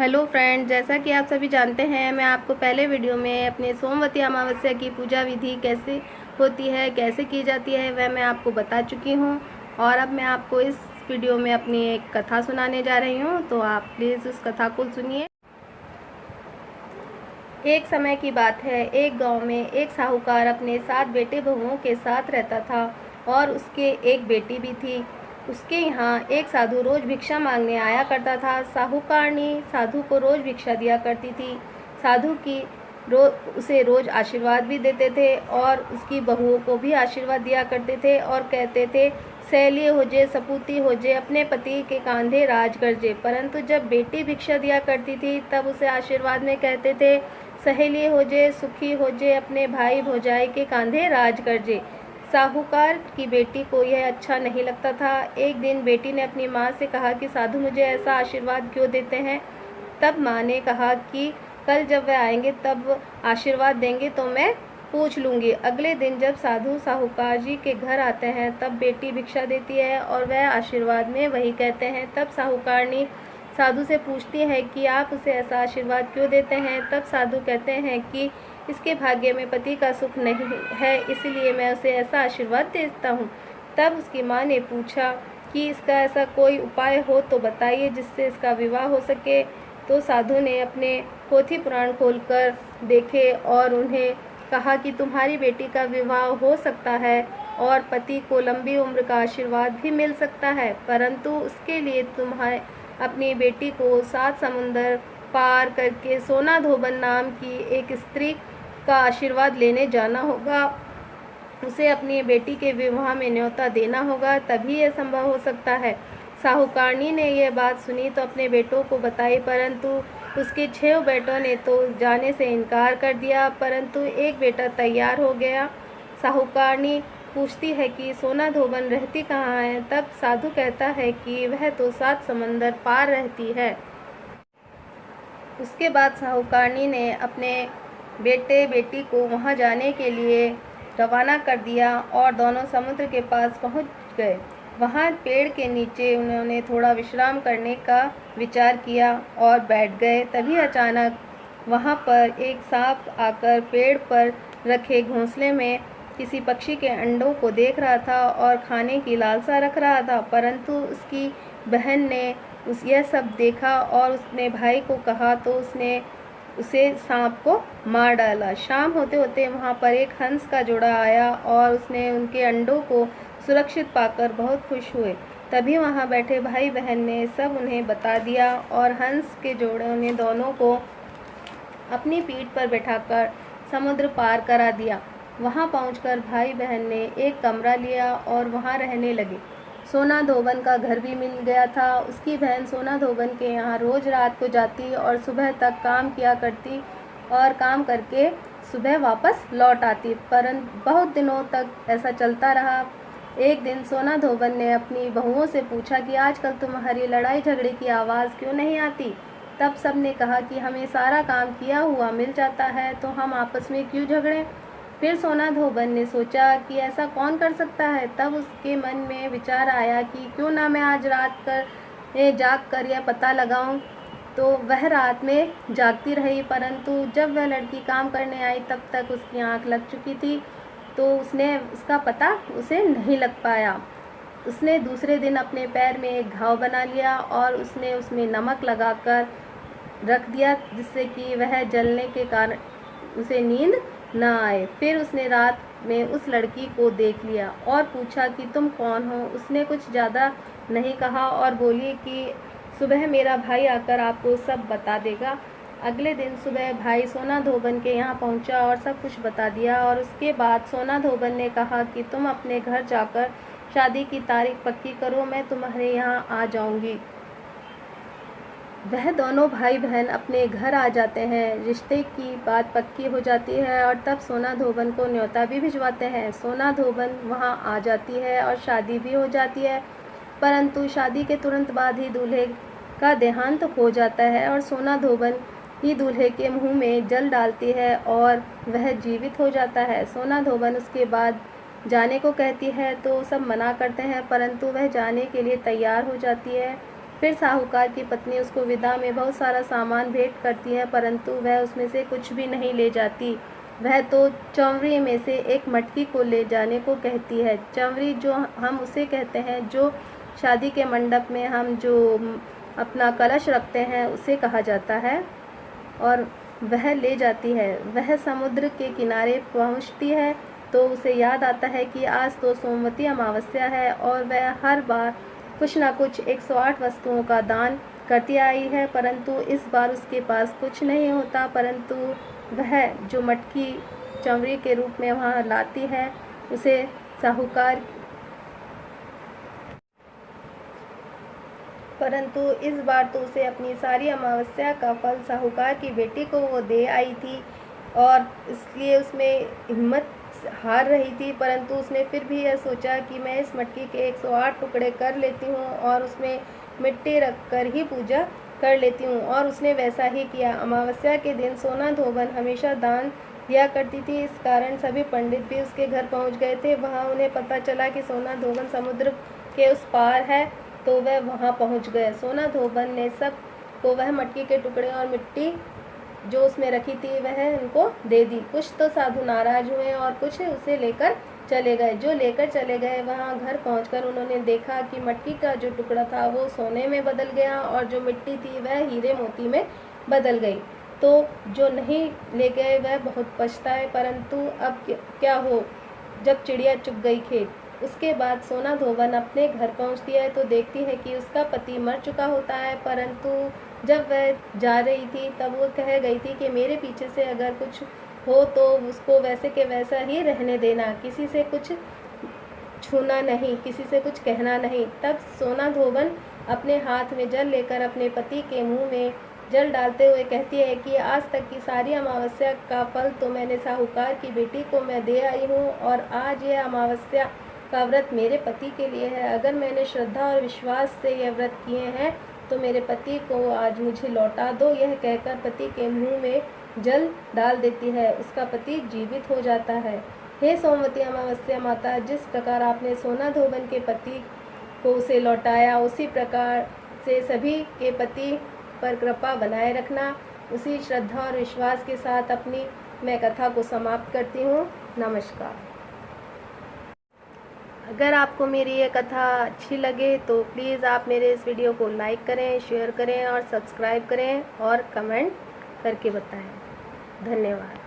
Hello friend, जैसा कि आप सभी जानते हैं, मैं आपको पहले वीडियो में अपने सोमवती अमावस्या की पूजा विधि कैसे होती है, कैसे की जाती है, वह मैं आपको बता चुकी हूँ। और अब मैं आपको इस वीडियो में अपनी एक कथा सुनाने जा रही हूँ, तो आप प्लीज़ उस कथा को सुनिए। एक समय की बात है, एक गांव में एक साहूकार अपने 7 बेटे बहुओं के साथ रहता था और उसके एक बेटी भी थी। उसके यहाँ एक साधु रोज भिक्षा मांगने आया करता था। साहूकारनी साधु को रोज भिक्षा दिया करती थी। साधु की उसे रोज आशीर्वाद भी देते थे और उसकी बहुओं को भी आशीर्वाद दिया करते थे और कहते थे, सैलिय हो जे, सपूती हो जे, अपने पति के कांधे राज कर जे। परंतु जब बेटी भिक्षा दिया करती थी तब उसे आशीर्वाद में कहते थे, सहेली हो जे, सुखी हो जे, अपने भाई भौजाई के कांधे राज कर जे। साहूकार की बेटी को यह अच्छा नहीं लगता था। एक दिन बेटी ने अपनी माँ से कहा कि साधु मुझे ऐसा आशीर्वाद क्यों देते हैं। तब माँ ने कहा कि कल जब वह आएंगे तब आशीर्वाद देंगे तो मैं पूछ लूँगी। अगले दिन जब साधु साहूकार जी के घर आते हैं तब बेटी भिक्षा देती है और वह आशीर्वाद में वही कहते हैं। तब साहूकारनी साधु से पूछती है कि आप उसे ऐसा आशीर्वाद क्यों देते हैं। तब साधु कहते हैं कि इसके भाग्य में पति का सुख नहीं है, इसलिए मैं उसे ऐसा आशीर्वाद देता हूँ। तब उसकी माँ ने पूछा कि इसका ऐसा कोई उपाय हो तो बताइए जिससे इसका विवाह हो सके। तो साधु ने अपने पोथी पुराण खोलकर देखे और उन्हें कहा कि तुम्हारी बेटी का विवाह हो सकता है और पति को लंबी उम्र का आशीर्वाद भी मिल सकता है, परंतु उसके लिए तुम्हें अपनी बेटी को 7 समुंदर पार करके सोना धोबन नाम की एक स्त्री का आशीर्वाद लेने जाना होगा। उसे अपनी बेटी के विवाह में न्योता देना होगा, तभी यह संभव हो सकता है। साहूकारनी ने यह बात सुनी तो अपने बेटों को बताई, परंतु उसके 6 बेटों ने तो जाने से इनकार कर दिया, परंतु एक बेटा तैयार हो गया। साहूकारनी पूछती है कि सोना धोबन रहती कहाँ है। तब साधु कहता है कि वह तो 7 समंदर पार रहती है। उसके बाद साहूकारनी ने अपने बेटे बेटी को वहां जाने के लिए रवाना कर दिया और दोनों समुद्र के पास पहुंच गए। वहां पेड़ के नीचे उन्होंने थोड़ा विश्राम करने का विचार किया और बैठ गए। तभी अचानक वहां पर एक सांप आकर पेड़ पर रखे घोंसले में किसी पक्षी के अंडों को देख रहा था और खाने की लालसा रख रहा था, परंतु उसकी बहन ने यह सब देखा और उसने भाई को कहा तो उसने उसे सांप को मार डाला। शाम होते होते वहाँ पर एक हंस का जोड़ा आया और उसने उनके अंडों को सुरक्षित पाकर बहुत खुश हुए। तभी वहाँ बैठे भाई बहन ने सब उन्हें बता दिया और हंस के जोड़े ने दोनों को अपनी पीठ पर बैठाकर समुद्र पार करा दिया। वहाँ पहुंचकर भाई बहन ने एक कमरा लिया और वहाँ रहने लगे। सोना धोबन का घर भी मिल गया था। उसकी बहन सोना धोबन के यहाँ रोज रात को जाती और सुबह तक काम किया करती और काम करके सुबह वापस लौट आती, परंतु बहुत दिनों तक ऐसा चलता रहा। एक दिन सोना धोबन ने अपनी बहुओं से पूछा कि आजकल तुम्हारी लड़ाई झगड़े की आवाज़ क्यों नहीं आती। तब सब ने कहा कि हमें सारा काम किया हुआ मिल जाता है तो हम आपस में क्यों झगड़ें। फिर सोना धोबन ने सोचा कि ऐसा कौन कर सकता है। तब उसके मन में विचार आया कि क्यों ना मैं आज रात जाग कर यह पता लगाऊं। तो वह रात में जागती रही, परंतु जब वह लड़की काम करने आई तब तक उसकी आंख लग चुकी थी, तो उसने उसका पता उसे नहीं लग पाया। उसने दूसरे दिन अपने पैर में एक घाव बना लिया और उसने उसमें नमक लगाकर रख दिया, जिससे कि वह जलने के कारण उसे नींद न आए। फिर उसने रात में उस लड़की को देख लिया और पूछा कि तुम कौन हो। उसने कुछ ज़्यादा नहीं कहा और बोली कि सुबह मेरा भाई आकर आपको सब बता देगा। अगले दिन सुबह भाई सोना धोबन के यहाँ पहुँचा और सब कुछ बता दिया और उसके बाद सोना धोबन ने कहा कि तुम अपने घर जाकर शादी की तारीख पक्की करो, मैं तुम्हारे यहाँ आ जाऊँगी। वह दोनों भाई बहन अपने घर आ जाते हैं, रिश्ते की बात पक्की हो जाती है और तब सोना धोबन को न्योता भी भिजवाते हैं। सोना धोबन वहां आ जाती है और शादी भी हो जाती है, परंतु शादी के तुरंत बाद ही दूल्हे का देहांत हो जाता है और सोना धोबन ही दूल्हे के मुंह में जल डालती है और वह जीवित हो जाता है। सोना धोबन उसके बाद जाने को कहती है तो सब मना करते हैं, परंतु वह जाने के लिए तैयार हो जाती है। फिर साहूकार की पत्नी उसको विदा में बहुत सारा सामान भेंट करती है, परंतु वह उसमें से कुछ भी नहीं ले जाती। वह तो चंवरी में से एक मटकी को ले जाने को कहती है। चंवरी जो हम उसे कहते हैं जो शादी के मंडप में हम जो अपना कलश रखते हैं उसे कहा जाता है, और वह ले जाती है। वह समुद्र के किनारे पहुंचती है तो उसे याद आता है कि आज तो सोमवती अमावस्या है, और वह हर बार कुछ ना कुछ 108 वस्तुओं का दान करती आई है, परंतु इस बार उसके पास कुछ नहीं होता। परंतु वह जो मटकी चंवरी के रूप में वहाँ लाती है उसे साहूकार परंतु इस बार तो उसे अपनी सारी अमावस्या का फल साहूकार की बेटी को वो दे आई थी, और इसलिए उसमें हिम्मत हार रही थी। परंतु उसने फिर भी यह सोचा कि मैं इस मटकी के 108 टुकड़े कर लेती हूँ और उसमें मिट्टी रख कर ही पूजा कर लेती हूँ, और उसने वैसा ही किया। अमावस्या के दिन सोना धोबन हमेशा दान दिया करती थी, इस कारण सभी पंडित भी उसके घर पहुँच गए थे। वहाँ उन्हें पता चला कि सोना धोबन समुद्र के उस पार है, तो वह वहाँ पहुँच गए। सोना धोबन ने सब को वह मटकी के टुकड़े और मिट्टी जो उसमें रखी थी वह उनको दे दी। कुछ तो साधु नाराज हुए और कुछ उसे लेकर चले गए। जो लेकर चले गए वहाँ घर पहुंचकर उन्होंने देखा कि मटकी का जो टुकड़ा था वो सोने में बदल गया और जो मिट्टी थी वह हीरे मोती में बदल गई। तो जो नहीं ले गए वह बहुत पछताए, परंतु अब क्या हो जब चिड़िया चुग गई खेत। उसके बाद सोना धोबन अपने घर पहुंचती है तो देखती है कि उसका पति मर चुका होता है, परंतु जब वह जा रही थी तब वो कह गई थी कि मेरे पीछे से अगर कुछ हो तो उसको वैसे के वैसा ही रहने देना, किसी से कुछ छूना नहीं, किसी से कुछ कहना नहीं। तब सोना धोबन अपने हाथ में जल लेकर अपने पति के मुंह में जल डालते हुए कहती है कि आज तक की सारी अमावस्या का फल तो मैंने साहूकार की बेटी को मैं दे आई हूँ, और आज यह अमावस्या का व्रत मेरे पति के लिए है। अगर मैंने श्रद्धा और विश्वास से यह व्रत किए हैं तो मेरे पति को आज मुझे लौटा दो। यह कहकर पति के मुंह में जल डाल देती है। उसका पति जीवित हो जाता है। हे सोमवती अमावस्या माता, जिस प्रकार आपने सोना धोबन के पति को उसे लौटाया, उसी प्रकार से सभी के पति पर कृपा बनाए रखना। उसी श्रद्धा और विश्वास के साथ अपनी मैं कथा को समाप्त करती हूँ। नमस्कार। अगर आपको मेरी ये कथा अच्छी लगे तो प्लीज़ आप मेरे इस वीडियो को लाइक करें, शेयर करें और सब्सक्राइब करें और कमेंट करके बताएं। धन्यवाद।